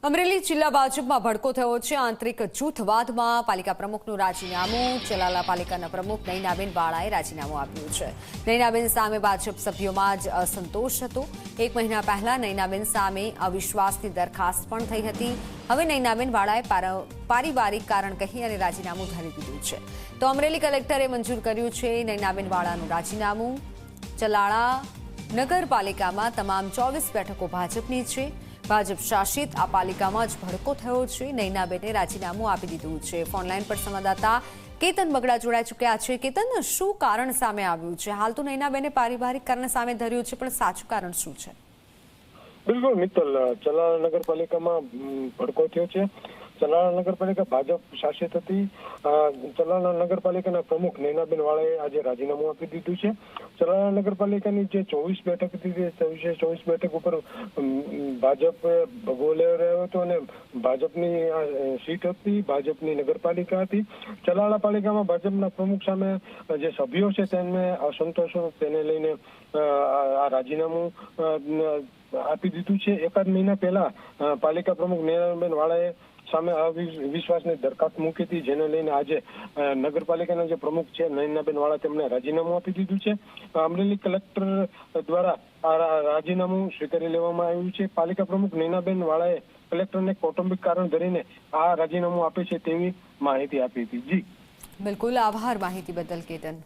અમરેલી જિલ્લા ભાજપમાં ભડકો થયો છે। આંતરિક જૂથવાદમાં પાલિકા પ્રમુખનું રાજીનામું। ચલાલા પાલિકાના પ્રમુખ નયનાબેન વાળાએ રાજીનામું આપ્યું છે। નયનાબેન સામે ભાજપ સભ્યોમાં જ અસંતોષ હતો। 1 મહિના પહેલા નયનાબેન સામે અવિશ્વાસની દરખાસ્ત પણ થઈ હતી। હવે નયનાબેન વાળાએ પારિવારિક કારણ કહી અને રાજીનામું ધરી દીધું છે। તો અમરેલી કલેક્ટરે મંજૂર કર્યું છે નયનાબેન વાળાનું રાજીનામું। ચલાળા નગરપાલિકામાં તમામ 24 બેઠકો ભાજપની છે। ભાજપ શાસિત આ પાલિકામાં જ ભડકો થયો છે। નયનાબેને રાજીનામું આપી દીધું છે। ફોનલાઈન પર સંવાદદાતા કેતન બગડા જોડાઈ ચૂક્યા છે। કેતન, શું કારણ સામે આવ્યું છે? હાલ તો નયનાબેને પારિવારિક કારણ સામે ધર્યું છે, પણ સાચું કારણ શું છે? બિલકુલ મિત્તલ, ચલાલા નગરપાલિકામાં ભડકો થયો છે। ચલાલા નગરપાલિકા ભાજપ શાસિત હતી। ચલાલા નગરપાલિકાના પ્રમુખ નયનાબેન વાળાએ આજે રાજીનામું આપી દીધું છે। ચલાલા નગરપાલિકાની જે 24 બેઠક હતી તે 24 બેઠક ઉપર ભાજપ ભગવો લઈ રહ્યો હતો અને ભાજપની સીટ હતી, ભાજપની નગરપાલિકા હતી। ચલાલા પાલિકામાં ભાજપના પ્રમુખ સામે જે સભ્યો છે તેમને અસંતોષ, તેને લઈને આ રાજીનામું આપી દીધું છે। એકાદ મહિના પહેલા પાલિકા પ્રમુખ નયનાબેન વાળાએ સામે અવિશ્વાસની દરખાસ્ત મૂકી હતી, જેને લઈને આજે નગરપાલિકાના જે પ્રમુખ છે નયનાબેન વાળા તેમને રાજીનામું આપી દીધું છે। અમરેલી કલેક્ટર દ્વારા આ રાજીનામું સ્વીકારી લેવામાં આવ્યું છે। પાલિકા પ્રમુખ નયનાબેન વાળાએ કલેક્ટરને કૌટુંબિક કારણ ધરીને આ રાજીનામું આપે છે તેવી માહિતી આપી હતી। જી બિલકુલ, આભાર માહિતી બદલ કેતન।